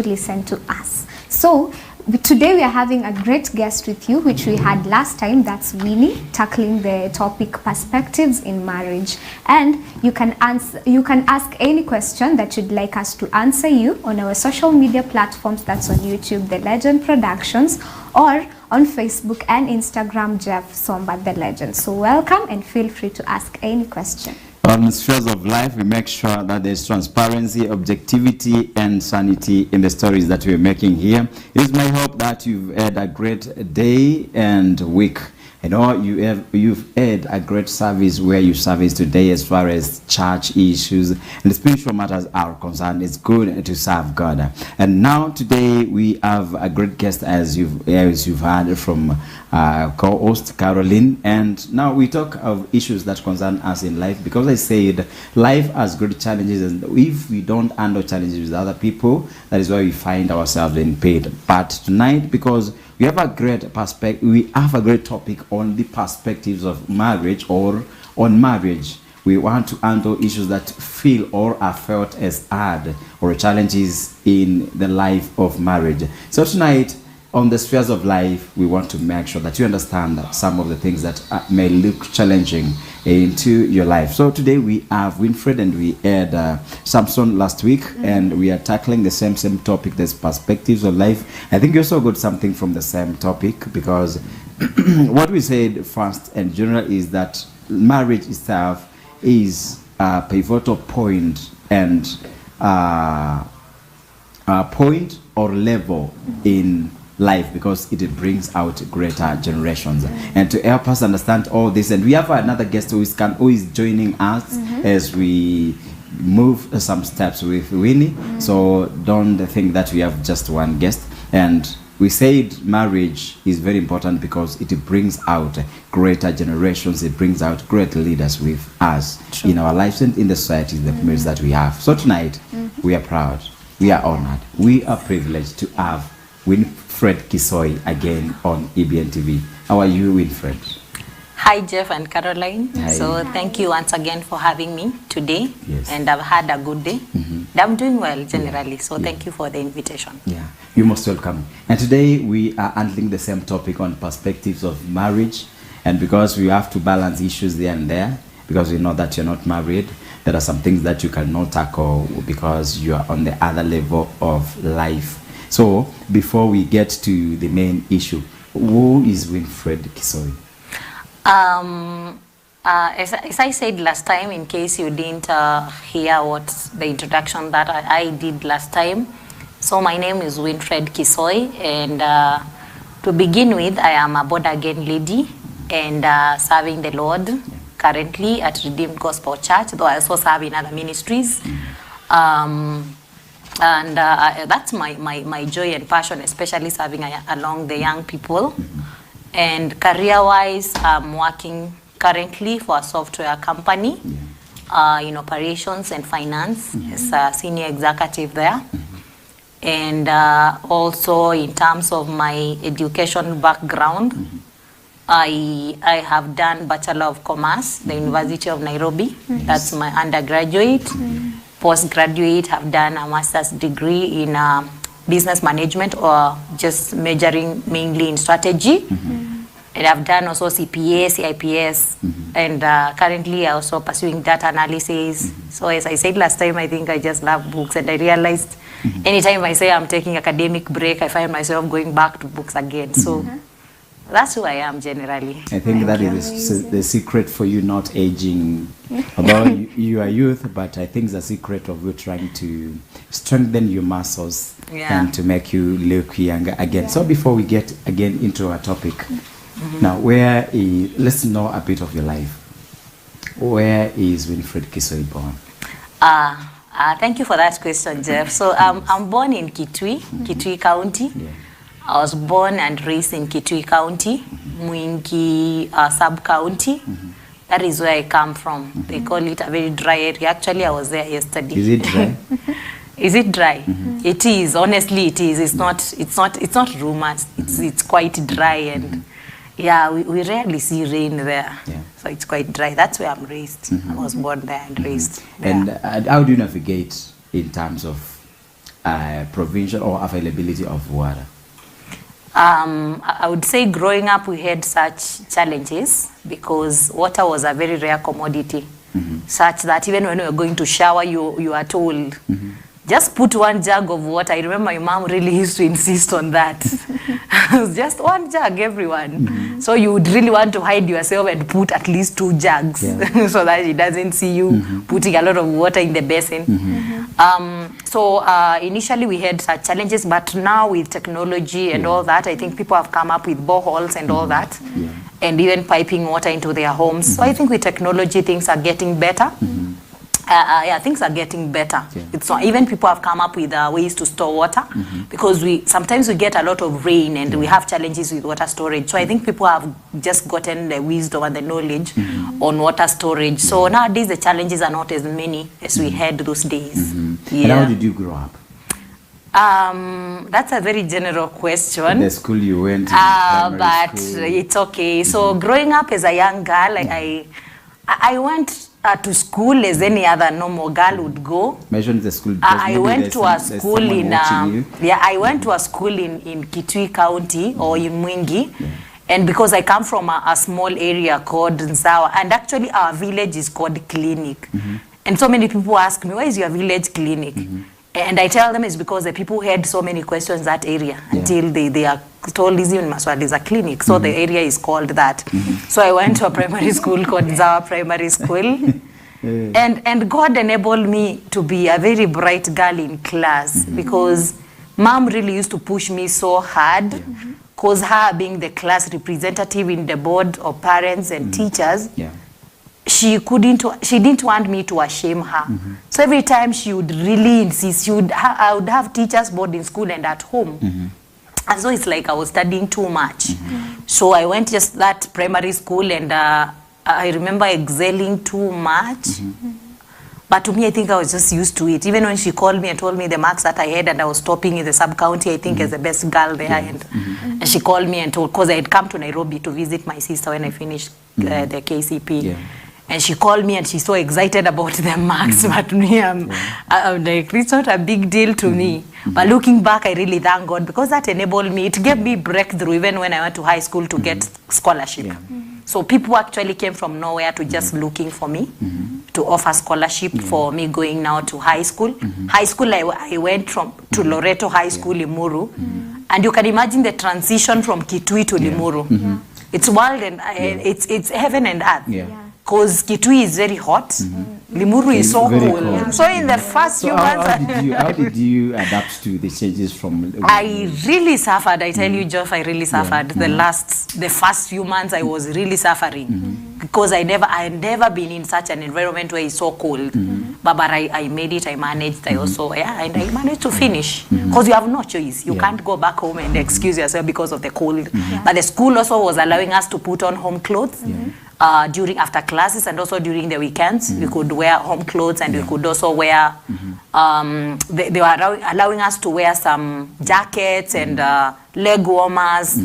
listen to us. So today we are having a great guest with you, which we had last time. That's Winnie, tackling the topic perspectives in marriage. And you can ask any question that you'd like us to answer you on our social media platforms. That's on YouTube, The Legend Productions, or on Facebook and Instagram, Jeff Somba The Legend. So welcome and feel free to ask any question. On the spheres of life, we make sure that there's transparency, objectivity, and sanity in the stories that we're making here. It is my hope that you've had a great day and week. I know you've had a great service where you service today as far as church issues and spiritual matters are concerned. It's good to serve God. And now today we have a great guest, as you've heard from co-host Caroline. And now we talk of issues that concern us in life, because I said life has great challenges, and if we don't handle challenges with other people, that is why we find ourselves in pain. But tonight, because we have a great perspective, we have a great topic on the perspectives of marriage, or on marriage. We want to handle issues that feel or are felt as hard or challenges in the life of marriage. So tonight, on the spheres of life, we want to make sure that you understand some of the things that may look challenging into your life. So today we have Winfred, and we had Samson last week, and we are tackling the same topic, this perspectives of life. I think you also got something from the same topic, because what we said first and general is that marriage itself is a pivotal point and a point or level in life, because it brings out greater generations. And to help us understand all this, and we have another guest who is joining us as we move some steps with Winnie. So don't think that we have just one guest. And we said marriage is very important because it brings out greater generations. It brings out great leaders with us in our lives and in the society, the communities that we have. So tonight, we are proud, we are honored, we are privileged to have Winfred Kisoi again on EBN TV. How are you, Winfred? Hi, Jeff and Caroline. Hi. So thank you once again for having me today. Yes. And I've had a good day. I'm doing well generally. So thank you for the invitation. Yeah, you're most welcome. And today we are handling the same topic on perspectives of marriage. And because we have to balance issues there and there, because we know that you're not married, there are some things that you cannot tackle because you are on the other level of life. So before we get to the main issue, who is Winfred Kisoi? As I said last time, in case you didn't hear what the introduction that I did last time, so my name is Winfred Kisoi, and to begin with, I am a born-again lady and serving the Lord currently at Redeemed Gospel Church, though I also serve in other ministries. And that's my joy and passion, especially serving along the young people. And career-wise, I'm working currently for a software company in operations and finance as a senior executive there. And also in terms of my education background, I have done Bachelor of Commerce, the University of Nairobi. That's my undergraduate. Postgraduate, have done a master's degree in business management, or just majoring mainly in strategy. And I've done also CPA, CIPS, and currently I'm also pursuing data analysis. So as I said last time, I think I just love books, and I realized anytime I say I'm taking academic break, I find myself going back to books again. So that's who I am generally. I think that is the secret for you not aging. Although you are youth, but I think the secret of you trying to strengthen your muscles and to make you look younger again. So before we get again into our topic, now let's know a bit of your life. Where is Winfred Kisoi born? Thank you for that question, Jeff. So I'm born in Kitui County. I was born and raised in Kitui County, Mwingi sub-county. That is where I come from. They call it a very dry area. Actually, I was there yesterday. Is it dry? Is it dry? It is. Honestly, it is. It's not rumors. It's quite dry, and yeah, we rarely see rain there. Yeah. So it's quite dry. That's where I'm raised. I was born there and raised there. And how do you navigate in terms of provision or availability of water? I would say growing up we had such challenges because water was a very rare commodity, such that even when we were going to shower, you are told, just put 1 jug of water. I remember my mom really used to insist on that. It was just 1 jug, everyone. So you would really want to hide yourself and put at least 2 jugs so that she doesn't see you putting a lot of water in the basin. So initially we had such challenges, but now with technology and all that, I think people have come up with boreholes and all that, and even piping water into their homes. So I think with technology things are getting better. Yeah, things are getting better. It's not, even people have come up with ways to store water because sometimes we get a lot of rain and we have challenges with water storage. So I think people have just gotten the wisdom and the knowledge on water storage. So nowadays the challenges are not as many as we had those days. And how did you grow up? That's a very general question. The school you went to, but school. It's okay. So growing up as a young girl, I went to school as any other normal girl would go. Mention the school. I went to a school in I went to a school in Kitui County or in Mwingi, and because I come from a small area called Nzawa, and actually our village is called Clinic, and so many people ask me, why is your village Clinic? And I tell them it's because the people had so many questions that area until they are told Lizzie Maswali is a clinic, so the area is called that. So I went to a primary school called Zawa Primary School, and God enabled me to be a very bright girl in class because mom really used to push me so hard, because her being the class representative in the board of parents and teachers, she didn't want me to shame her. So every time she would really insist, I would have teachers both in school and at home. And so it's like I was studying too much. So I went just that primary school, and I remember excelling too much. But to me, I think I was just used to it. Even when she called me and told me the marks that I had and I was topping in the sub-county, I think as the best girl there. And she called me and told, because I had come to Nairobi to visit my sister when I finished the KCP. And she called me and she's so excited about the marks, but me, I'm like, it's not a big deal to me. But looking back, I really thank God because that enabled me. It gave me breakthrough even when I went to high school to get scholarship. So people actually came from nowhere to just looking for me to offer scholarship for me going now to high school. High school, I went to Loreto High School in Muru. And you can imagine the transition from Kitui to Limuru. It's world and it's heaven and earth. Because Kitui is very hot, Limuru is so cold. So in the first few months... How did you adapt to the changes from... I really suffered, I tell you, Jeff, I really suffered. The first few months I was really suffering. Because I had never been in such an environment where it's so cold. But I made it, I managed, I also, and I managed to finish. Because you have no choice. You can't go back home and excuse yourself because of the cold. But the school also was allowing us to put on home clothes. After classes and also during the weekends, we could wear home clothes, and we could also wear, they were allowing us to wear some jackets and leg warmers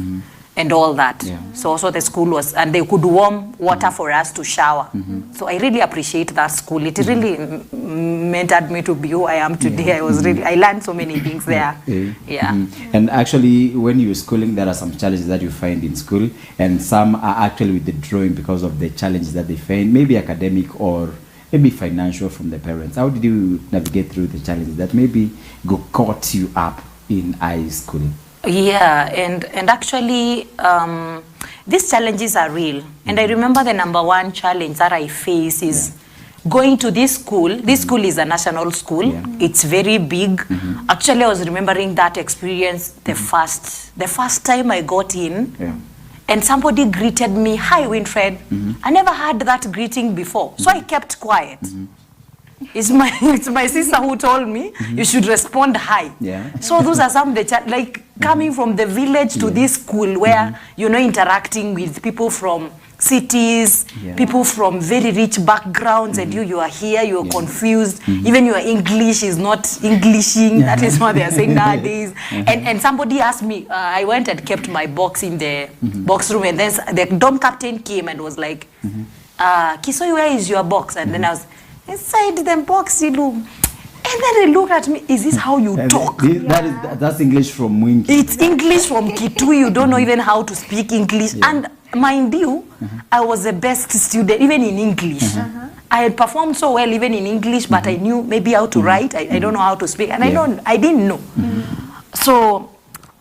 and all that. So also the school was, and they could warm water for us to shower. So I really appreciate that school. It really mentored me to be who I am today. I learned so many things there. And actually, when you're schooling, there are some challenges that you find in school, and some are actually withdrawing because of the challenges that they find, maybe academic or maybe financial from the parents. How did you navigate through the challenges that maybe caught you up in high school? And actually, these challenges are real. And I remember the number one challenge that I face is going to this school. This school is a national school. It's very big. Actually, I was remembering that experience the first time I got in. And somebody greeted me, "Hi, Winfred." I never heard that greeting before. So I kept quiet. It's my sister who told me you should respond hi. So those are some of the like coming from the village to this school where interacting with people from cities, people from very rich backgrounds, and you are here, you are confused. Even your English is not Englishing. That is what they are saying nowadays. And somebody asked me, I went and kept my box in the box room, and then the dorm captain came and was like, Kisoi, where is your box? And then I was inside the box, And then they looked at me, is this how you talk? That's English from Mwingi. It's English from Kitui. You don't know even how to speak English. Yeah. And mind you, I was the best student, even in English. I had performed so well even in English, but I knew maybe how to write. I don't know how to speak. And I didn't know. So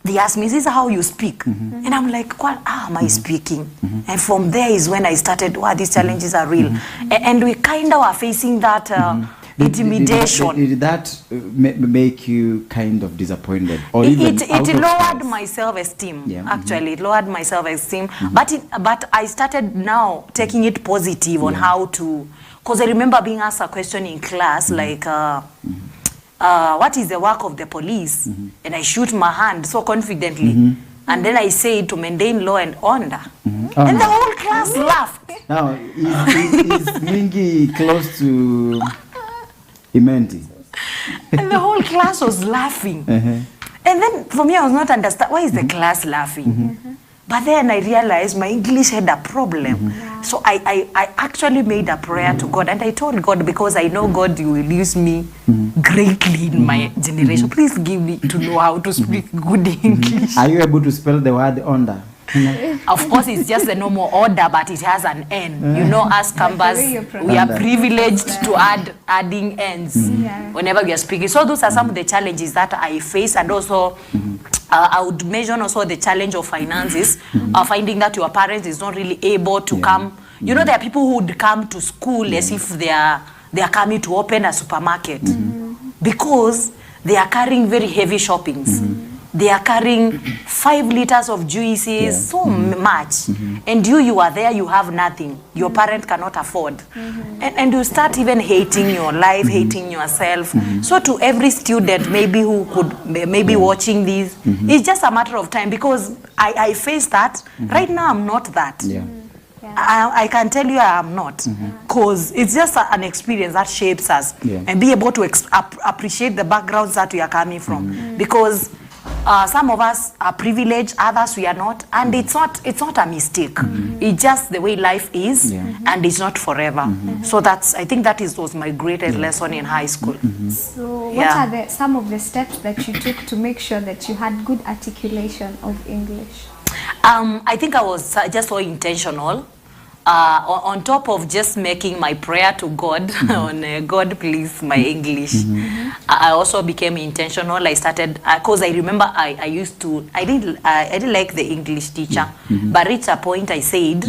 they asked me, is this how you speak? And I'm like, what am I speaking? And from there is when I started, wow, these challenges are real. And we kind of are facing that intimidation. Did that make you kind of disappointed? Or even it lowered my self-esteem, actually. It lowered my self-esteem. But I started now taking it positive on how to, because I remember being asked a question in class, like, what is the work of the police? And I shoot my hand so confidently. And then I say to maintain law and order. And the whole class laughed. Now, is Mwingi close to Imenti? And the whole class was laughing. And then for me, I was not understanding, why is the class laughing? But then I realized my English had a problem. So I actually made a prayer to God. And I told God, because I know God will use me greatly in my generation. Please give me to know how to speak good English. Are you able to spell the word onda? Of course, it's just the normal order, but it has an N. You know, as Kambas, we are privileged to adding N's whenever we are speaking. So those are some of the challenges that I face, and also I would mention also the challenge of finances, finding that your parents is not really able to come. You know, there are people who would come to school as if they are coming to open a supermarket because they are carrying very heavy shoppings. They are carrying 5 liters of juices, so much. And you are there, you have nothing. Your parent cannot afford. And you start even hating your life, hating yourself. So to every student maybe who could maybe watching this, it's just a matter of time, because I face that. Right now I'm not that. I can tell you I am not, because it's just an experience that shapes us, and be able to appreciate the backgrounds that we are coming from, because some of us are privileged, others we are not, and it's not a mistake. It's just the way life is, and it's not forever. So I think that was my greatest lesson in high school. So what are some of the steps that you took to make sure that you had good articulation of English? I think I was just so intentional. On top of just making my prayer to God on God please my English, I also became intentional. I started because I remember I didn't like the English teacher, but reached a point I said,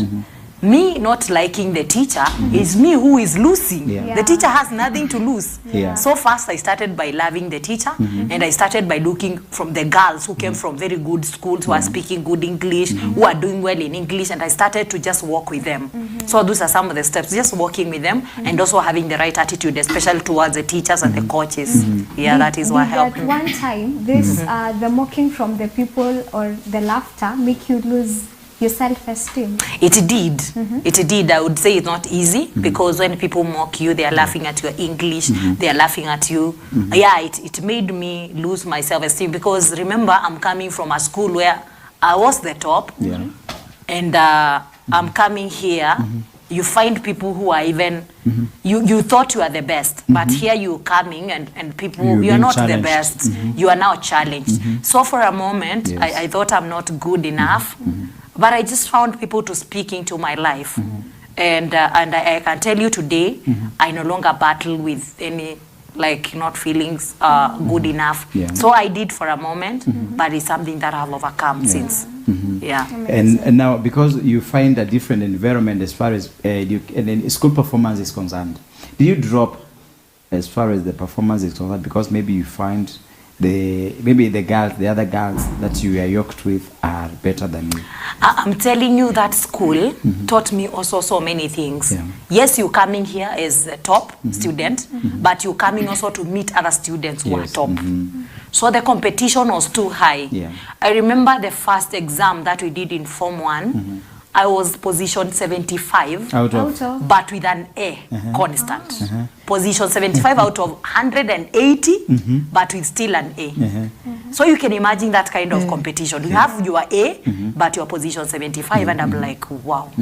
me not liking the teacher is me who is losing. The teacher has nothing to lose. So first I started by loving the teacher, and I started by looking from the girls who came from very good schools, who are speaking good English, who are doing well in English, and I started to just work with them. So those are some of the steps, just working with them, and also having the right attitude, especially towards the teachers and the coaches. That is what helped. At one time, this the mocking from the people or the laughter make you lose your self-esteem? It did. It did. I would say it's not easy, because when people mock you, they are laughing at your English, they are laughing at you. It made me lose my self-esteem, because remember, I'm coming from a school where I was the top, and I'm coming here. You find people who are even, you thought you are the best, but here you coming and people, you are not the best. You are now challenged. So for a moment, I thought I'm not good enough. But I just found people to speak into my life. And I can tell you today, I no longer battle with any, not feelings good enough. So I did for a moment, but it's something that I've overcome since. And now, because you find a different environment as far as school performance is concerned, do you drop as far as the performance is concerned, because maybe you find the other girls that you are yoked with are better than you? I'm telling you that school taught me also so many things. Yes, you coming here as a top student, but you coming also to meet other students who are top. So the competition was too high. I remember the first exam that we did in Form 1. I was position 75 out of, but with an A constant. Position 75 out of 180, but with still an A. So you can imagine that kind of competition. You have your A, but your position 75, and I'm like, wow.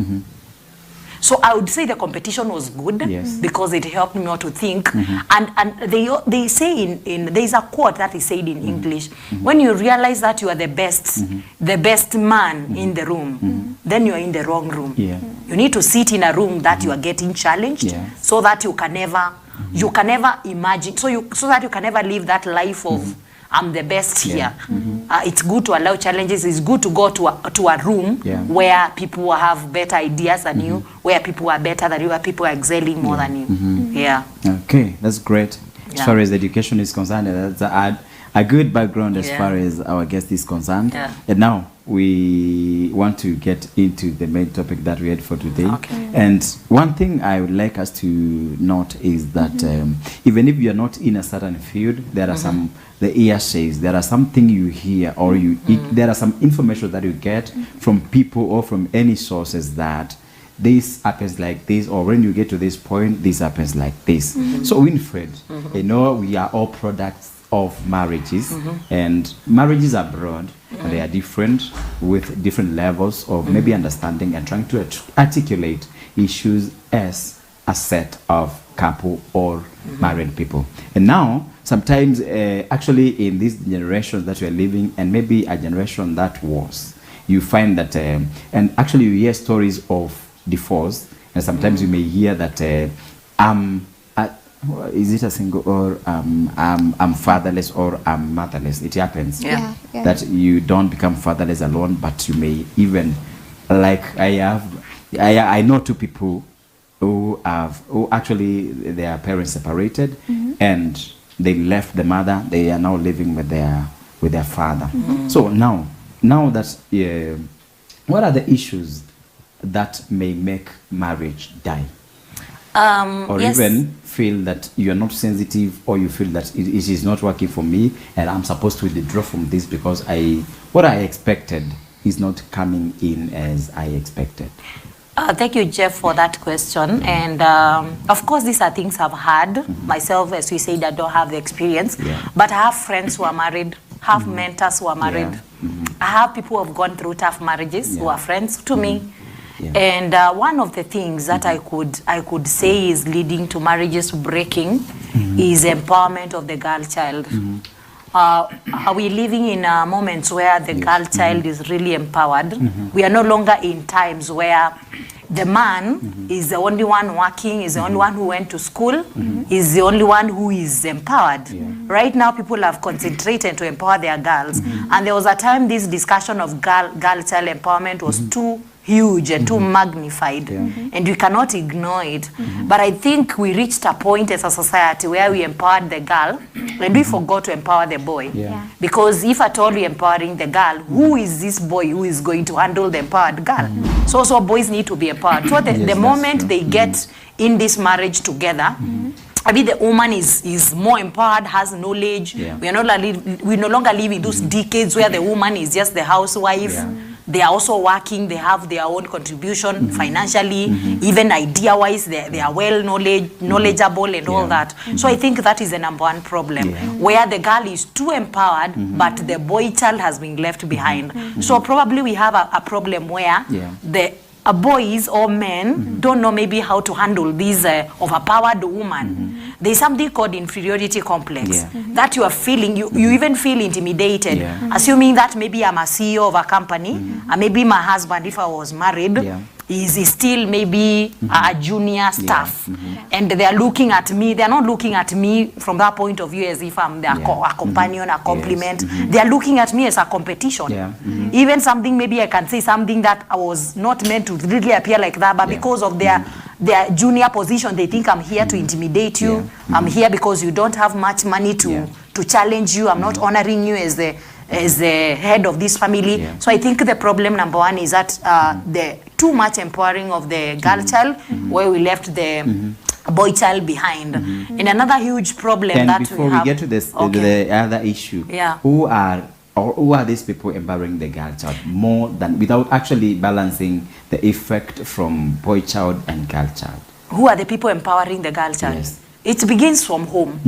So I would say the competition was good, Yes. because it helped me to think. And they say there's a quote that is said in English, when you realize that you are the best man in the room, then you are in the wrong room. Yeah. You need to sit in a room that you are getting challenged, Yeah. so that you can never imagine, so that you can never live that life of I'm the best Yeah. here. It's good to allow challenges. It's good to go to a room Yeah. where people have better ideas than you, where people are better than you, where people are excelling more than you. Yeah. Okay, that's great. As Yeah. far as education is concerned, that's a good background as Yeah. far as our guest is concerned. Yeah. And now we want to get into the main topic that we had for today. Okay. And one thing I would like us to note is that even if you are not in a certain field, there are some, the ear says, there are something you hear or there are some information that you get from people or from any sources that this happens like this, or when you get to this point, this happens like this. So Winfred, you know, we are all products of marriages, and marriages are broad, and they are different with different levels of maybe understanding and trying to articulate issues as a set of couple or married people. And now, sometimes actually in these generations that we are living, and maybe a generation that was, you find that, and actually you hear stories of divorce, and sometimes you may hear that is it a single, or I'm fatherless, or I'm motherless. It happens Yeah. that you don't become fatherless alone, but you may even, like I know two people who actually their parents separated, and they left the mother. They are now living with their father. So now that what are the issues that may make marriage die? Or yes. even feel that you are not sensitive, or you feel that it is not working for me, and I'm supposed to withdraw from this because what I expected is not coming in as I expected. Thank you, Jeff, for that question. And of course, these are things I've had myself. As we said, I don't have the experience, but I have friends who are married, have mentors who are married. I have people who have gone through tough marriages who are friends to me. And one of the things that I could say is leading to marriages breaking is empowerment of the girl child. Are we living in moments where the girl child is really empowered? We are no longer in times where the man is the only one working, is the only one who went to school, is the only one who is empowered. Right now, people have concentrated to empower their girls. And there was a time this discussion of girl child empowerment was too huge and too magnified, and we cannot ignore it. But I think we reached a point as a society where we empowered the girl and we forgot to empower the boy. Because if at all we're empowering the girl, who is this boy who is going to handle the empowered girl? So boys need to be empowered. So the moment they get in this marriage together, I mean, the woman is more empowered, has knowledge. We no longer live in those decades where the woman is just the housewife. They are also working, they have their own contribution financially, even idea-wise, they are well knowledgeable and all that. So I think that is the number one problem, where the girl is too empowered, but the boy child has been left behind. So probably we have a problem where the boys or men don't know maybe how to handle this overpowered woman. There's something called inferiority complex that you are feeling, you even feel intimidated, assuming that maybe I'm a CEO of a company, and maybe my husband, if I was married, is still maybe a junior staff, and they are looking at me. They are not looking at me from that point of view as if I'm their a companion, a compliment. They are looking at me as a competition. Even something, maybe I can say something that I was not meant to really appear like that, but because of their junior position, they think I'm here to intimidate you. I'm here because you don't have much money to challenge you. I'm not honoring you as the head of this family. So I think the problem number one is that the too much empowering of the girl child, where we left the boy child behind. And another huge problem and that before we have. We get to this, the other issue, who are these people empowering the girl child more than, without actually balancing the effect from boy child and girl child? Who are the people empowering the girl child? It begins from home,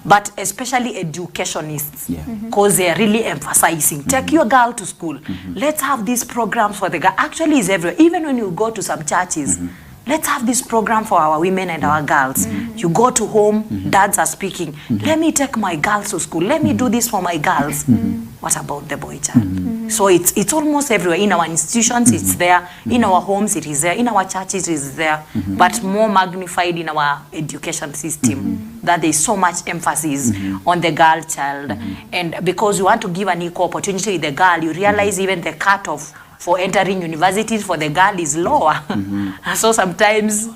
but especially educationists, because they are really emphasizing, take your girl to school. Let's have these programs for the girl. Actually, it's everywhere. Even when you go to some churches, let's have this program for our women and our girls. You go to home, dads are speaking, let me take my girls to school, let me do this for my girls. What about the boy child? So it's almost everywhere. In our institutions, it's there. In our homes, it is there. In our churches, it is there. But more magnified in our education system, that there is so much emphasis on the girl child. And because you want to give an equal opportunity to the girl, you realize even the cutoff for entering universities for the girl is lower. So sometimes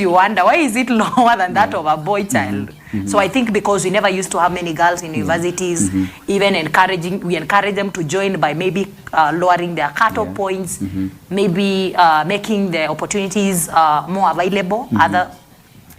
you wonder, why is it lower than that of a boy child? So I think because we never used to have many girls in universities, even we encourage them to join by maybe lowering their cutoff points, maybe making the opportunities more available, other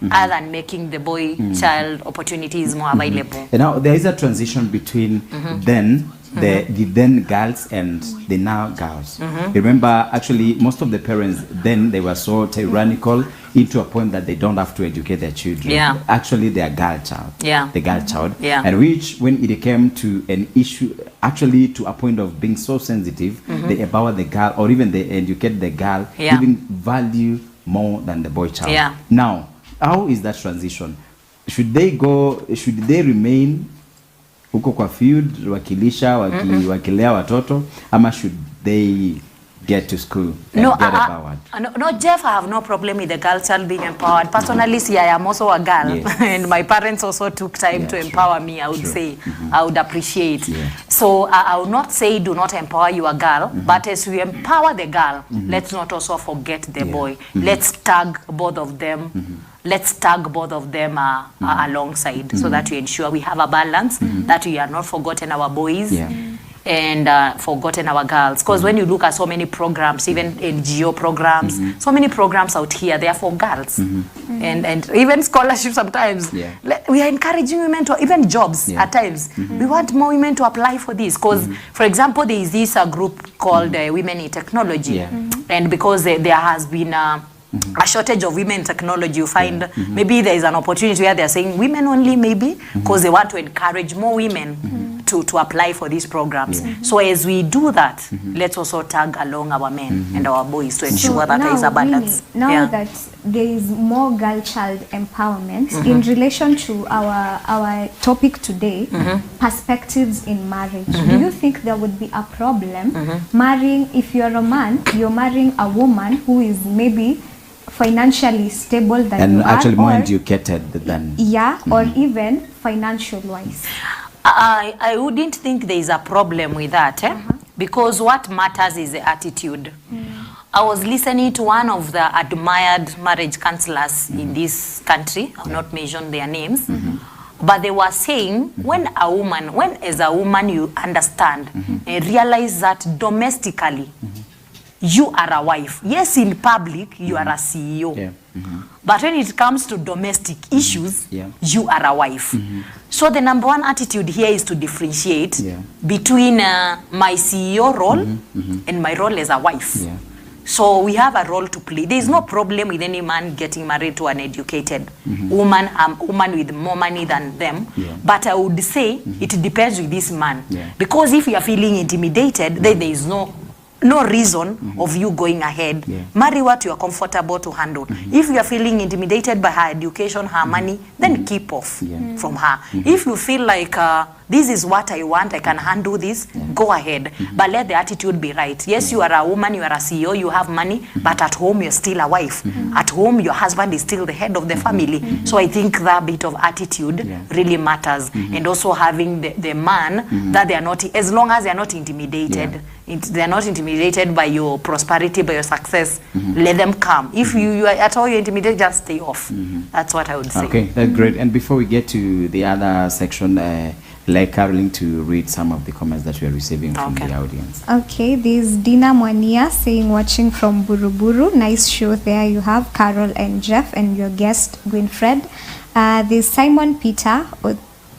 than making the boy child opportunities more available. And now there is a transition between then the then girls and the now girls. Remember, actually, most of the parents then, they were so tyrannical into a point that they don't have to educate their children. Actually, they are girl child. The girl child. And which, when it came to an issue, actually to a point of being so sensitive, they empower the girl, or even they educate the girl, giving value more than the boy child. Now, how is that transition? Should they remain huko kwa field wakilisha wakilea watoto, ama should they get to school and get empowered? No, Jeff, I have no problem with the girl child being empowered. Personally, see, I am also a girl, and my parents also took time to empower me. I would say, I would appreciate. So I would not say do not empower your girl, but as we empower the girl, let's not also forget the boy. Let's tag both of them. Let's tag both of them alongside, so that we ensure we have a balance, that we are not forgotten our boys and forgotten our girls. Because when you look at so many programs, even NGO programs, so many programs out here, they are for girls. And even scholarships sometimes. We are encouraging women to, even jobs at times. We want more women to apply for this. Because, for example, there is this group called Women in Technology. And because there has been a shortage of women in technology, you find maybe there is an opportunity where they're saying women only, maybe because they want to encourage more women to apply for these programs. So as we do that, let's also tag along our men and our boys to ensure that there is a balance. Now that there is more girl child empowerment, in relation to our topic today, perspectives in marriage, do you think there would be a problem marrying, if you're a man, you're marrying a woman who is maybe financially stable than and you actually are, more or, educated than or even financial wise? I wouldn't think there is a problem with that, because what matters is the attitude. I was listening to one of the admired marriage counselors in this country. I'll not mention their names. But they were saying, when as a woman you understand and realize that domestically you are a wife. Yes, in public you are a CEO. But when it comes to domestic issues, you are a wife. So the number one attitude here is to differentiate between my CEO role and my role as a wife. So we have a role to play. There is no problem with any man getting married to an educated woman, woman with more money than them. But I would say it depends with this man. Because if you are feeling intimidated, then there is no reason of you going ahead. Marry what you are comfortable to handle. If you are feeling intimidated by her education, her money, then keep off from her. If you feel like this is what I want, I can handle this, go ahead. But let the attitude be right. Yes, you are a woman, you are a CEO, you have money, but at home you're still a wife. At home your husband is still the head of the family. So I think that bit of attitude really matters. And also having the man that they are not, as long as they are not intimidated, they are not intimidated by your prosperity, by your success, let them come. If you are at all you're intimidated, just stay off. That's what I would say. Okay, that's great. And before we get to the other section, like Caroline to read some of the comments that we are receiving from the audience. Okay, there's Dina Mwania saying, watching from Buruburu. Nice show there you have, Carol and Jeff, and your guest, Gwynfred. There's Simon Peter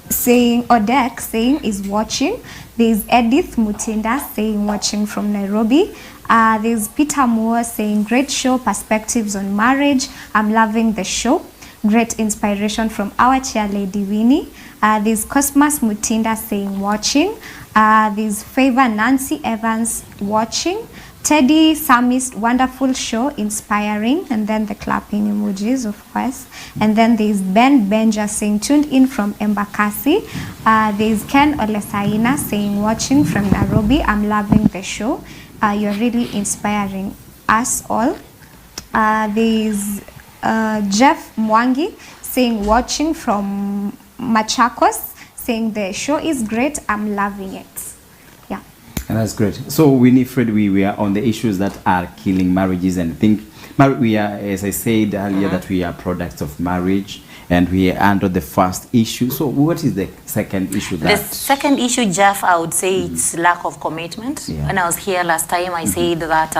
saying, Odek saying is watching. There's Edith Mutinda saying watching from Nairobi. There's Peter Moore saying, great show, perspectives on marriage. I'm loving the show. Great inspiration from our chair lady Winnie. There's Cosmas Mutinda saying watching. There's Favor Nancy Evans watching. Teddy Samist, wonderful show, inspiring, and then the clapping emojis, of course. And then there's Ben Benja saying, tuned in from Embakasi. There's Ken Olesaina saying, watching from Nairobi, I'm loving the show. You're really inspiring us all. There's Jeff Mwangi saying, watching from Machakos, saying the show is great, I'm loving it. Yeah. And that's great. So Winifred, we are on the issues that are killing marriages, and I think we are, as I said earlier, that we are products of marriage, and we are under the first issue. So what is the second issue? The second issue, Jeff, I would say it's lack of commitment. Yeah. When I was here last time, I said that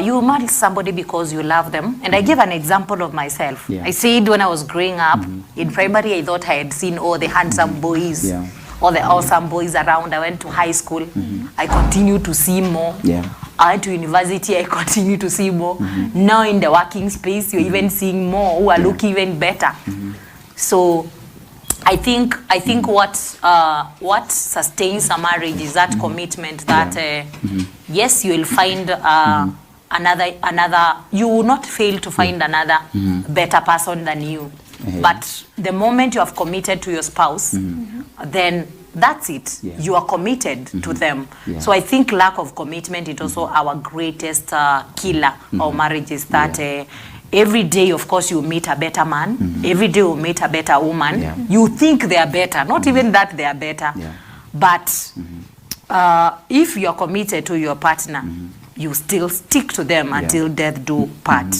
you marry somebody because you love them. And I gave an example of myself. Yeah. I said when I was growing up, in primary, I thought I had seen all the handsome boys, all the awesome boys around. I went to high school. I continued to see more. Yeah. I went to university, I continue to see more. Now in the working space, you're even seeing more who are looking even better. So I think what sustains a marriage is that commitment that yes, you will find another, you will not fail to find another better person than you. But the moment you have committed to your spouse, then that's it. You are committed to them. So I think lack of commitment is also our greatest killer of marriages. That every day, of course, you meet a better man. Every day you meet a better woman. You think they are better. Not even that they are better. But if you are committed to your partner, you still stick to them until death do part.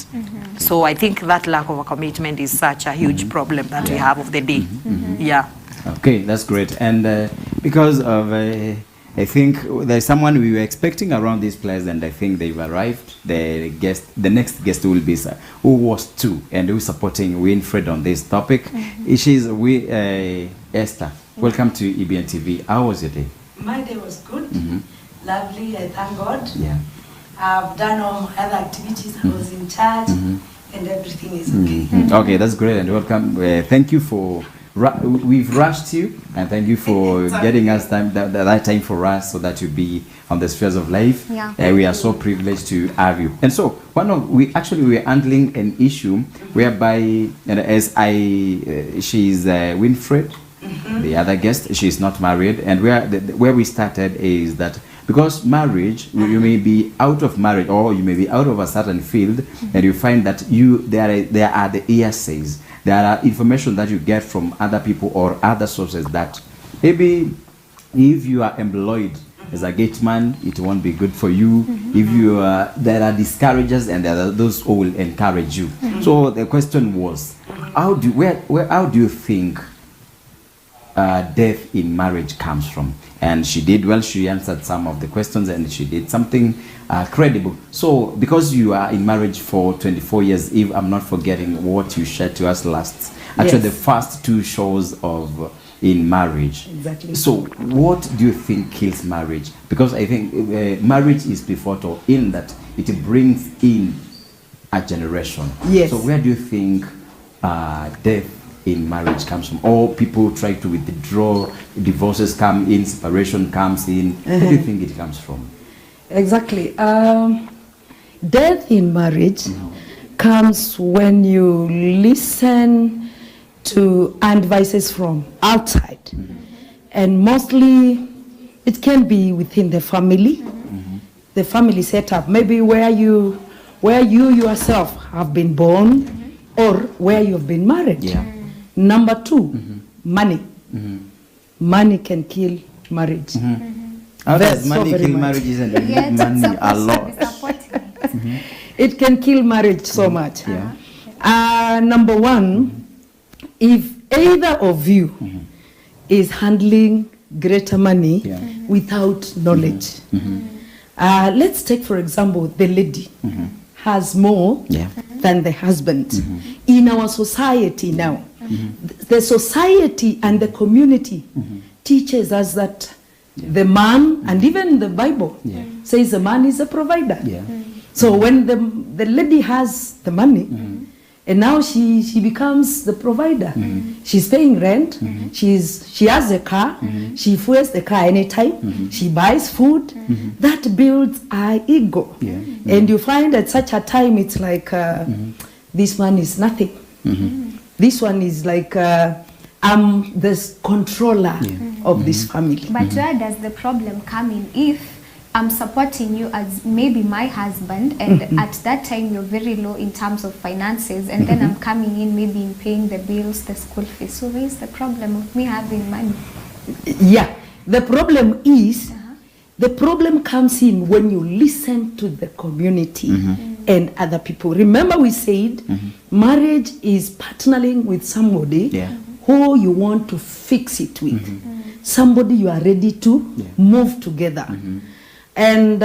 So I think that lack of a commitment is such a huge problem that we have of the day. Yeah. Okay, that's great. And because of, I think there's someone we were expecting around this place, and I think they've arrived. The next guest will be who was two, and who's supporting Winfred on this topic. She's Esther. Welcome to EBN TV. How was your day? My day was good, lovely. I thank God. Yeah. I've done all my other activities. I was in charge, and everything is okay. Okay, that's great, and welcome. Thank you for. We've rushed you, and thank you for getting us that time for us, so that you be on the spheres of life. We are so privileged to have you. And so we're handling an issue whereby, she's Winfred, the other guest. She's not married, and where we started is that because marriage, you may be out of marriage, or you may be out of a certain field, and you find that there are the hearsays. There are information that you get from other people or other sources that maybe if you are employed as a gate man, it won't be good for you. If you there are discouragers, and there are those who will encourage you. So the question was, how do you think death in marriage comes from? And she did well. She answered some of the questions, and she did something credible. So because you are in marriage for 24 years, if I'm not forgetting what you shared to us last, actually the first two shows of in marriage. Exactly. So what do you think kills marriage? Because I think marriage is pivotal in that it brings in a generation. Yes. So where do you think death in marriage comes from? Or people try to withdraw, divorces come in, separation comes in. Where do you think it comes from? Exactly. Death in marriage comes when you listen to advices from outside. And mostly it can be within the family, the family setup, maybe where you yourself have been born, or where you've been married. Number two, money. Money can kill marriage. How does money kill marriages? And we need money a lot. It can kill marriage so much. Number one, if either of you is handling greater money without knowledge. Let's take, for example, the lady has more than the husband. In our society now, the society and the community teaches us that the man, and even the Bible says the man is a provider. So when the lady has the money, And now she becomes the provider. She's paying rent. She has a car. She fuels the car anytime. She buys food. That builds our ego. And you find at such a time it's like this one is nothing. This one is like I'm the controller of this family. But where does the problem come in if I'm supporting you as maybe my husband, and at that time you're very low in terms of finances, and then I'm coming in maybe in paying the bills, the school fees. So where's the problem of me having money? Yeah, the problem is, the problem comes in when you listen to the community and other people. Remember we said marriage is partnering with somebody who you want to fix it with. Somebody you are ready to move together. And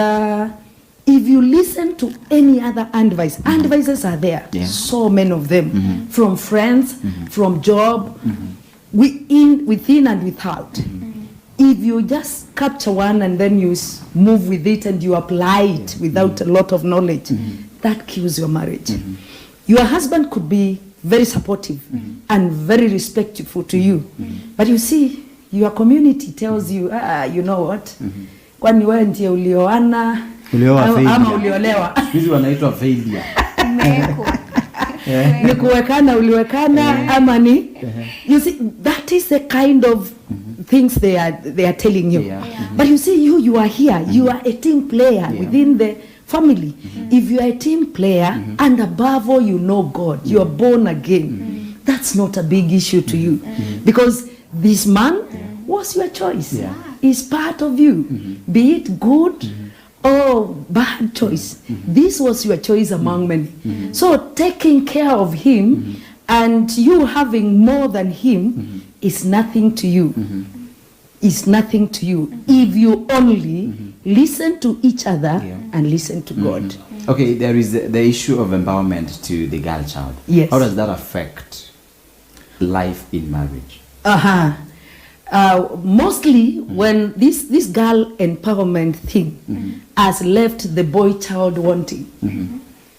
if you listen to any other advices are there, so many of them, from friends, from job, within and without. If you just capture one and then you move with it and you apply it without a lot of knowledge, that kills your marriage. Your husband could be very supportive and very respectful to you, but you see, your community tells you, you know what, kwani wewe ndiye ulioana ama uliolewa. Hizi wanaitwa failure. Ni kuwekana uliwekana ama ni. You see, that is the kind of things they are telling you. But you see, you are here. You are a team player within the family. If you are a team player and above all you know God, you are born again, that's not a big issue to you. Because this man was your choice. Is part of you, be it good or bad choice. This was your choice among many. So taking care of him and you having more than him is nothing to you. Is nothing to you if you only listen to each other and listen to God. Okay, there is the issue of empowerment to the girl child. Yes. How does that affect life in marriage? Mostly when this girl empowerment thing has left the boy child wanting.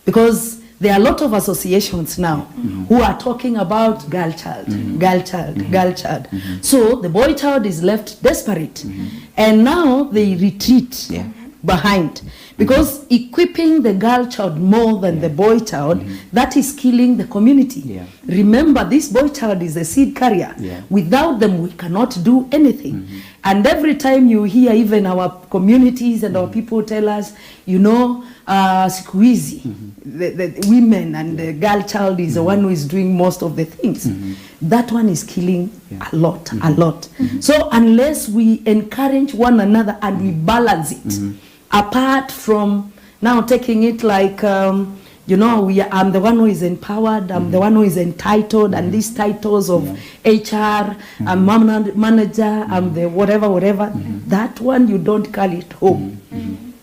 Because there are a lot of associations now who are talking about girl child, girl child, girl child. So the boy child is left desperate. And now they retreat behind. Because equipping the girl child more than the boy child, that is killing the community. Remember, this boy child is a seed carrier. Without them, we cannot do anything. And every time you hear even our communities and our people tell us, you know, siku hizi, the women and the girl child is the one who is doing most of the things. That one is killing a lot, a lot. So unless we encourage one another and we balance it, apart from now taking it like, you know, I'm the one who is empowered, I'm the one who is entitled, and these titles of HR, I'm manager, I'm the whatever, that one you don't call it home.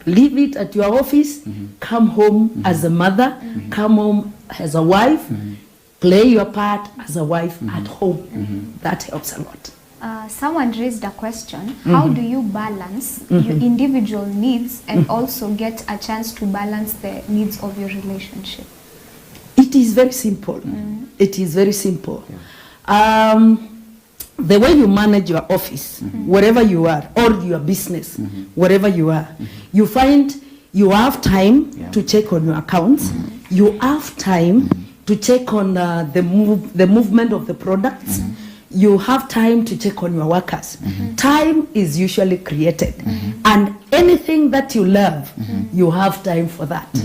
Leave it at your office, come home as a mother, come home as a wife, play your part as a wife at home. That helps a lot. Someone raised a question, how do you balance your individual needs and also get a chance to balance the needs of your relationship? It is very simple. It is very simple. The way you manage your office, wherever you are, or your business, wherever you are, you find you have time to check on your accounts, you have time to check on the movement of the products, you have time to check on your workers. Time is usually created, and anything that you love, you have time for that.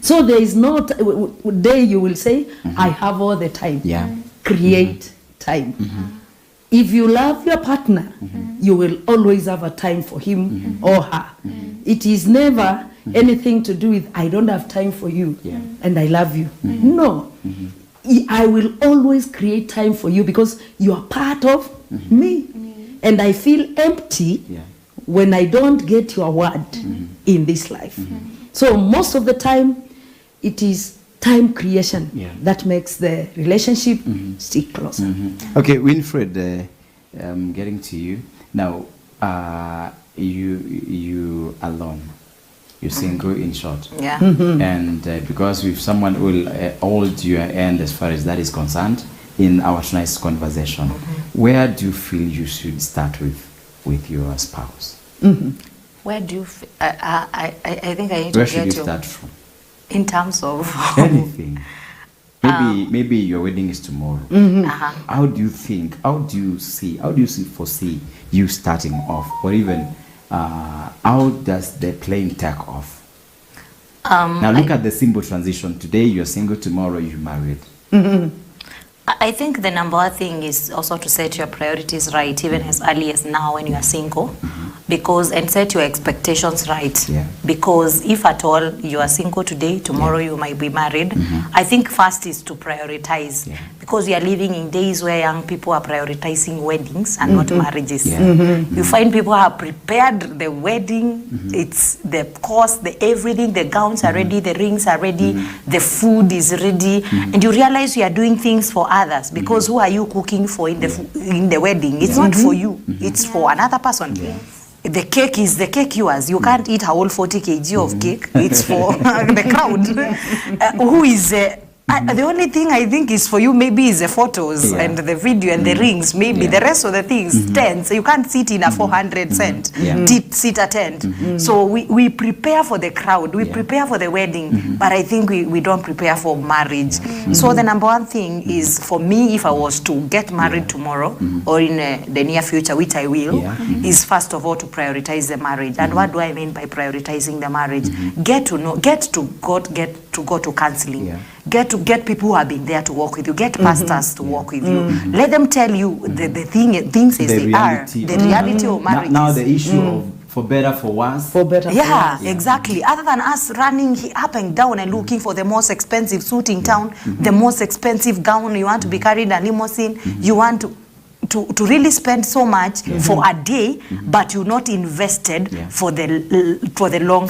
So there is no day you will say, I have all the time. Create time. If you love your partner, you will always have a time for him or her. It is never anything to do with, I don't have time for you and I love you. No. I will always create time for you because you are part of me. And I feel empty when I don't get your word in this life. So most of the time, it is time creation that makes the relationship stick closer. Okay, Winfred, getting to you. Now, you alone. You're single, in short. Yeah. And because with someone who will hold your hand as far as that is concerned, in our tonight's conversation, where do you feel you should start with your spouse? Where do you I think I need Where to should get you start from? in terms of Anything. Maybe your wedding is tomorrow. How do you think? How do you foresee you starting off, or even how does the plane take off? Now look at the simple transition. Today you're single, tomorrow you're married. I think the number one thing is also to set your priorities right, even as early as now when you are single, and set your expectations right. Yeah. Because if at all you are single today, tomorrow you might be married. I think first is to prioritize, because we are living in days where young people are prioritizing weddings and not marriages. You find people have prepared the wedding, it's the cost, the everything, the gowns are ready, the rings are ready, the food is ready, and you realize you are doing things for others, because who are you cooking for in the wedding? It's not for you, it's for another person. The cake is the cake yours. You can't eat a whole 40 kg of cake. It's for the crowd. Who is the only thing I think is for you maybe is the photos and the video and the rings. Maybe the rest of the things, tents. You can't sit in a 400 cent sit a tent. So we prepare for the crowd. We prepare for the wedding, but I think we don't prepare for marriage. So the number one thing is, for me, if I was to get married tomorrow or in the near future, which I will, is first of all to prioritize the marriage. And what do I mean by prioritizing the marriage? Get to go to counseling. Get people who have been there to work with you. Get pastors to work with you. Let them tell you things as they are. The reality of marriage. Now the issue of for better, for worse. For better, for worse. Exactly. Other than us running up and down and looking for the most expensive suit in town, the most expensive gown, you want to be carried in a limousine, you want to really spend so much for a day, but you're not invested for the long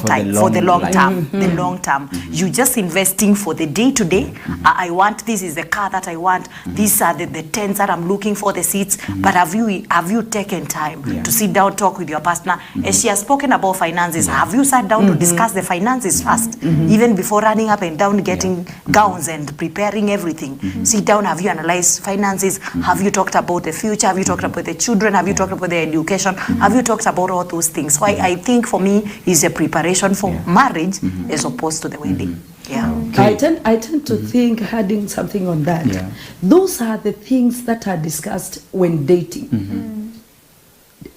term. You just investing for the day to day. I want, this is the car that I want. These are the tents that I'm looking for, the seats. But have you taken time to sit down, talk with your partner? As she has spoken about finances, have you sat down to discuss the finances first, even before running up and down getting gowns and preparing everything? Sit down. Have you analyzed finances? Have you talked about the future? Have you talked about the children? Have you talked about their education? Have you talked about all those things? So I think for me is a preparation for marriage as opposed to the wedding. I tend to think, adding something on that, those are the things that are discussed when dating.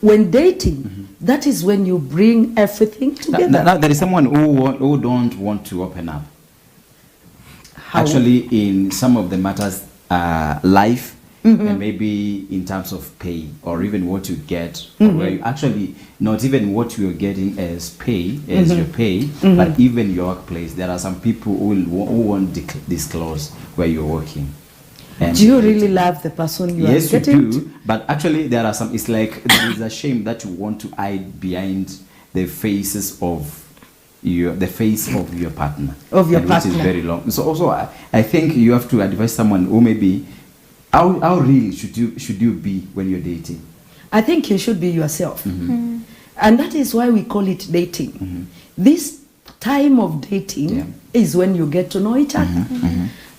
When dating, that is when you bring everything together. Now there is someone who don't want to open up. How? Actually, in some of the matters, life, and maybe in terms of pay, or even what you get, or where you actually, not even what you're getting as pay, as your pay, but even your workplace. There are some people who won't disclose where you're working. And do you really love the person you are getting? Yes, you do. But actually, there are some. It's like there is a shame that you want to hide behind the faces of the face of your partner, which is very long. So also, I think you have to advise someone who maybe. How real should you be when you're dating? I think you should be yourself. And that is why we call it dating. This time of dating is when you get to know each other.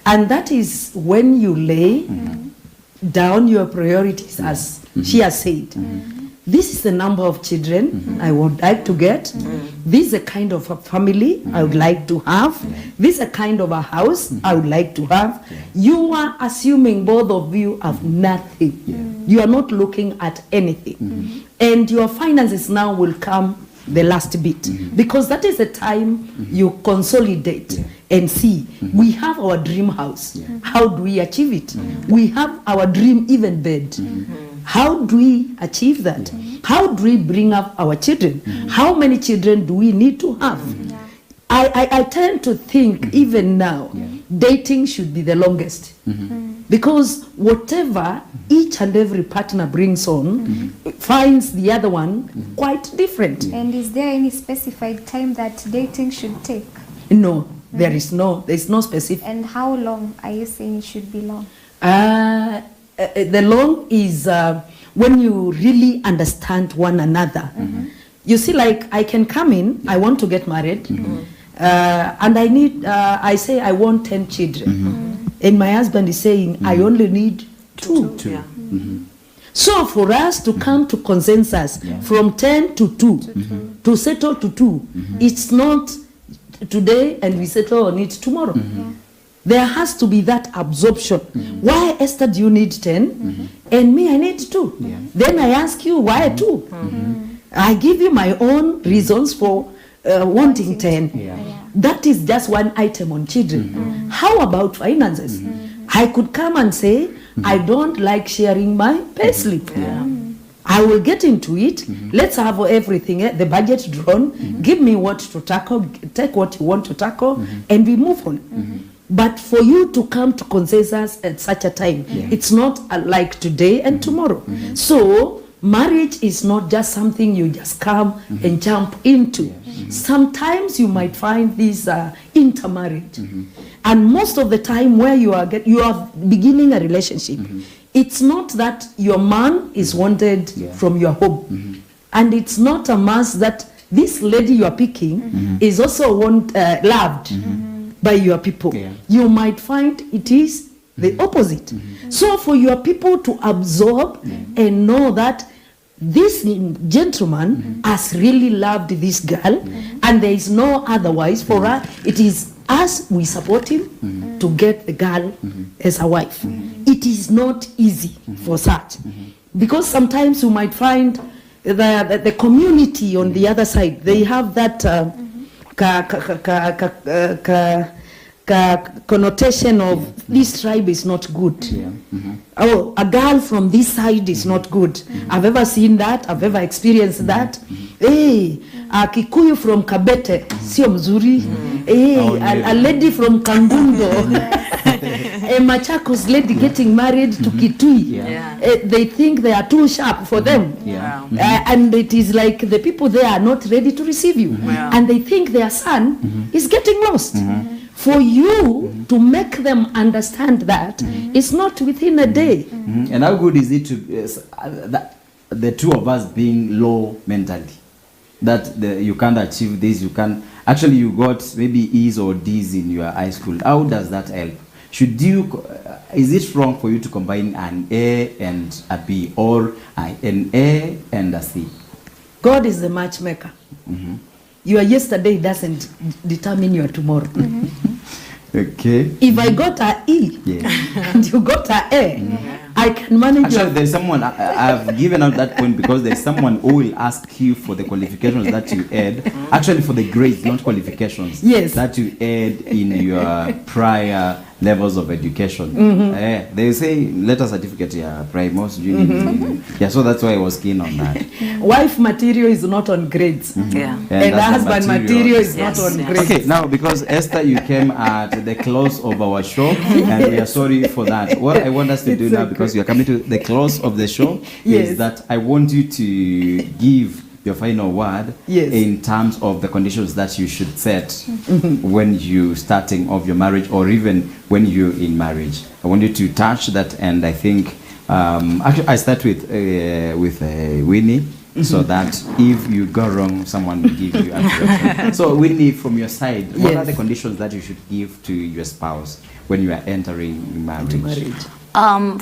And that is when you lay down your priorities, as she has said. This is the number of children I would like to get. This is a kind of a family I would like to have. This is a kind of a house I would like to have. You are assuming both of you have nothing. You are not looking at anything. And your finances now will come the last bit. Because that is the time you consolidate and see, we have our dream house. How do we achieve it? We have our dream even bed. How do we achieve that? How do we bring up our children? How many children do we need to have? I tend to think even now, dating should be the longest. Because whatever each and every partner brings on finds the other one quite different. And is there any specified time that dating should take? No, there is no specific. And how long are you saying it should be long? The long is when you really understand one another. You see, like I can come in, I want to get married, and I need, I say I want 10 children. And my husband is saying, I only need two. Yeah. So for us to come to consensus from 10 to 2, to settle to 2, it's not today and we settle on it tomorrow. There has to be that absorption. Why, Esther, do you need 10? And me, I need 2. Then I ask you, why 2? I give you my own reasons for wanting 10. That is just one item on children. How about finances? I could come and say, I don't like sharing my pay slip. I will get into it. Let's have everything, the budget drawn. Give me what to tackle, take what you want to tackle, and we move on. But for you to come to consensus at such a time, it's not like today and tomorrow. So marriage is not just something you just come and jump into. Sometimes you might find this intermarriage. And most of the time where you are beginning a relationship, it's not that your man is wanted from your home. And it's not a must that this lady you are picking is also loved by your people. You might find it is the opposite. So for your people to absorb and know that this gentleman has really loved this girl, and there is no otherwise for her, it is us, we support him to get the girl as a wife. It is not easy for such, because sometimes you might find the community on the other side, they have that connotation of this tribe is not good. Oh, a girl from this side is not good. I've ever seen that, I've ever experienced that. Hey, a Kikuyu from Kabete sio mzuri. Hey, a lady from Kangundo, a Machakos lady getting married to Kitui. They think they are too sharp for them. And it is like the people there are not ready to receive you. And they think their son is getting lost. For you to make them understand that it's not within a day. And how good is it to the two of us being low mentally, that you can't achieve this, you can actually, you got maybe E's or D's in your high school. How does that help? Should you, is it wrong for you to combine an A and a B, or an A and a C? God is the matchmaker. Your yesterday doesn't determine your tomorrow. Okay. If I got a E and you got a A, I can manage. Actually, there's someone, I've given out that point because there's someone who will ask you for the qualifications that you had. Actually, for the grades, not qualifications. Yes. That you had in your prior levels of education. They say letter certificate, primos, junior. So that's why I was keen on that. Wife material is not on grades. And husband material is not on grades. Okay, now because Esther, you came at the close of our show, and we are sorry for that. What I want us to do now, because we are coming to the close of the show, is that I want you to give your final word in terms of the conditions that you should set when you starting off your marriage, or even when you're in marriage. I want you to touch that, and I think actually I start with Winnie, so that if you go wrong, someone will give you a correction. So Winnie, from your side, what are the conditions that you should give to your spouse when you are entering marriage?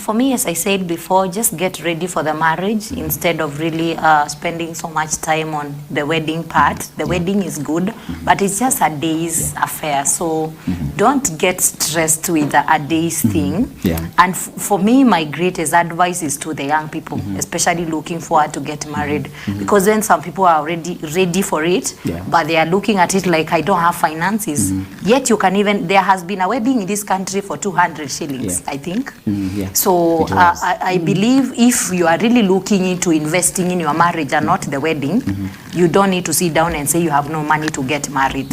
For me, as I said before, just get ready for the marriage instead of really spending so much time on the wedding part. The wedding is good, but it's just a day's affair. So don't get stressed with a day's thing. And for me, my greatest advice is to the young people, especially looking forward to get married. Because then some people are already ready for it, but they are looking at it like, I don't have finances. Yet you can even, there has been a wedding in this country for 200 shillings, I think. So I believe if you are really looking into investing in your marriage and not the wedding, you don't need to sit down and say you have no money to get married.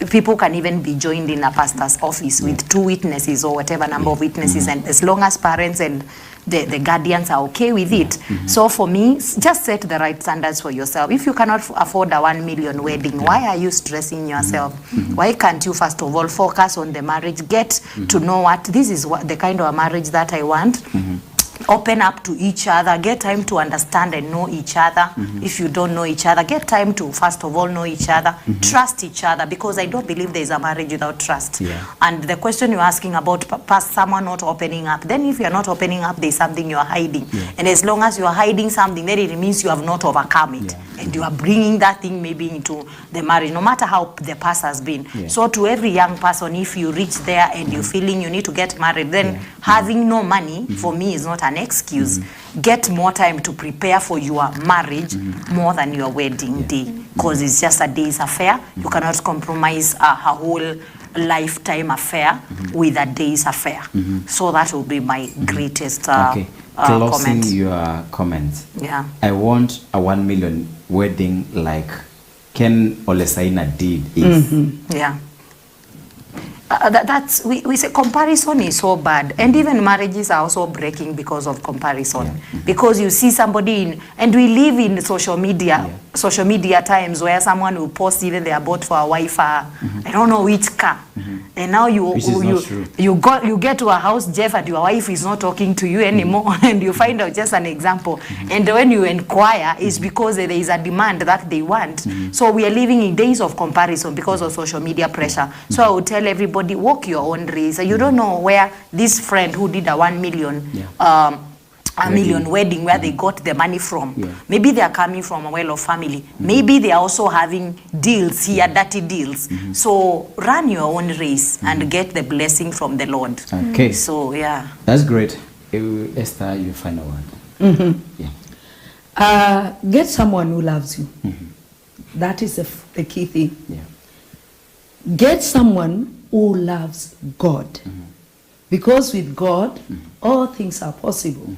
People can even be joined in a pastor's office with 2 witnesses or whatever number of witnesses, and as long as parents and the guardians are okay with it. So for me, just set the right standards for yourself. If you cannot afford a 1 million wedding, why are you stressing yourself? Why can't you first of all focus on the marriage, get to know what this is, what the kind of a marriage that I want, open up to each other, get time to understand and know each other. If you don't know each other, get time to first of all know each other, trust each other, because I don't believe there is a marriage without trust. And the question you're asking about past someone not opening up, then if you're not opening up, there's something you're hiding. And as long as you're hiding something, then it means you have not overcome it. And you are bringing that thing maybe into the marriage, no matter how the past has been. So to every young person, if you reach there and you're feeling you need to get married, then having no money for me is not an excuse. Get more time to prepare for your marriage more than your wedding day, because it's just a day's affair. You cannot compromise a whole lifetime affair with a day's affair. So that will be my greatest Closing comment. your comments. I want a 1 million wedding like Ken Olesaina did. That's we say comparison is so bad, and even marriages are also breaking because of comparison. Because you see somebody in, and we live in social media times where someone will post even they are bought for a wife I don't know which car, and now you get to a house, Jeff, and your wife is not talking to you anymore, and you find out, just an example, and when you inquire, it's because there is a demand that they want. So we are living in days of comparison because of social media pressure. So I would tell everybody, walk your own race. You don't know where this friend who did a 1 million million wedding, where they got the money from. Maybe they are coming from a well-off family. Maybe they are also having deals here, dirty deals. So run your own race and get the blessing from the Lord. Okay. So that's great. Esther, your final word. Get someone who loves you. That is the key thing. Get someone who loves God. Because with God, all things are possible.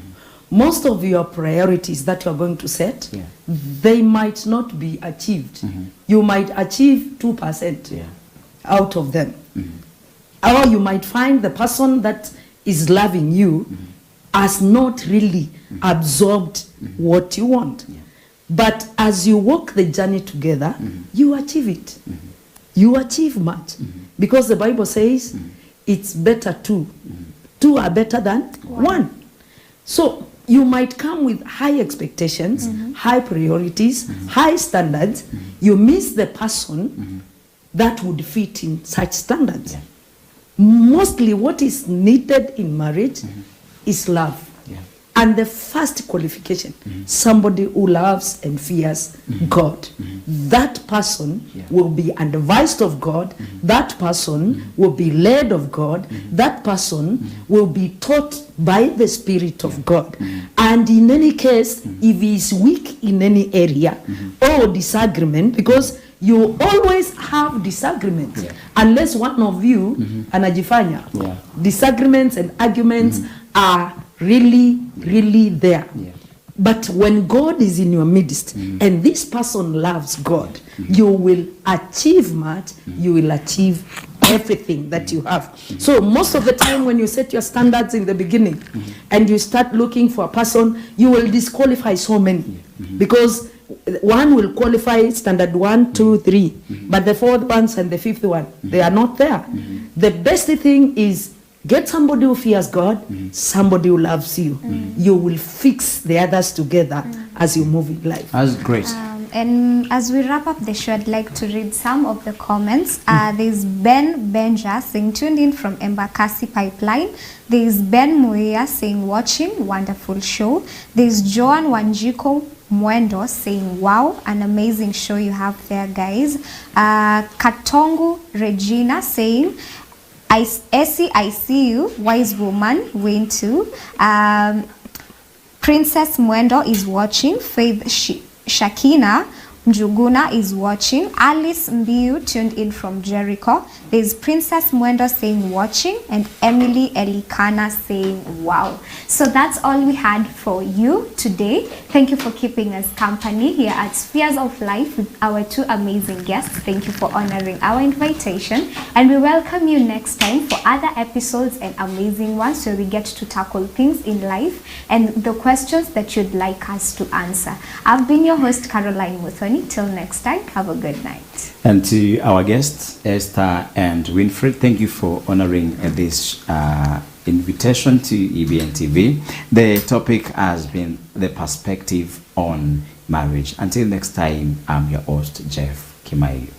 Most of your priorities that you are going to set, they might not be achieved. You might achieve 2% out of them. Or you might find the person that is loving you has not really absorbed what you want. But as you walk the journey together, you achieve it. You achieve much. Because the Bible says it's better two. Two are better than one. So you might come with high expectations, high priorities, high standards. You miss the person that would fit in such standards. Mostly what is needed in marriage is love. And the first qualification, somebody who loves and fears God. That person will be advised of God. That person will be led of God. That person will be taught by the Spirit of God. And in any case, if he is weak in any area or disagreement, because you always have disagreements, unless one of you anajifanya. Disagreements and arguments are really there. But when God is in your midst and this person loves God, you will achieve much. You will achieve everything that you have. So most of the time when you set your standards in the beginning and you start looking for a person, you will disqualify so many, because one will qualify standard 1, 2, 3, but the fourth ones and the fifth one, they are not there. The best thing is get somebody who fears God, somebody who loves you. You will fix the others together as you move in life. That's great. And as we wrap up the show, I'd like to read some of the comments. There's Ben Benja saying, tuned in from Embakasi Pipeline. There's Ben Muia saying, watching, wonderful show. There's Joan Wanjiko Mwendo saying, wow, an amazing show you have there, guys. Katongu Regina saying, Essie, I see you. Wise woman, Wayne too. Princess Mwendo is watching. Faith Shakina Njuguna is watching. Alice Mbiu tuned in from Jericho. There's Princess Mwendo saying watching, and Emily Elikana saying wow. So that's all we had for you today. Thank you for keeping us company here at Spheres of Life with our two amazing guests. Thank you for honoring our invitation, and we welcome you next time for other episodes and amazing ones where we get to tackle things in life and the questions that you'd like us to answer. I've been your host, Carolyne Muthoni. Till next time, have a good night. And to our guests, Esther and Winfred, thank you for honoring this invitation to EBN TV. The topic has been the perspective on marriage. Until next time, I'm your host, Jeff Kimai.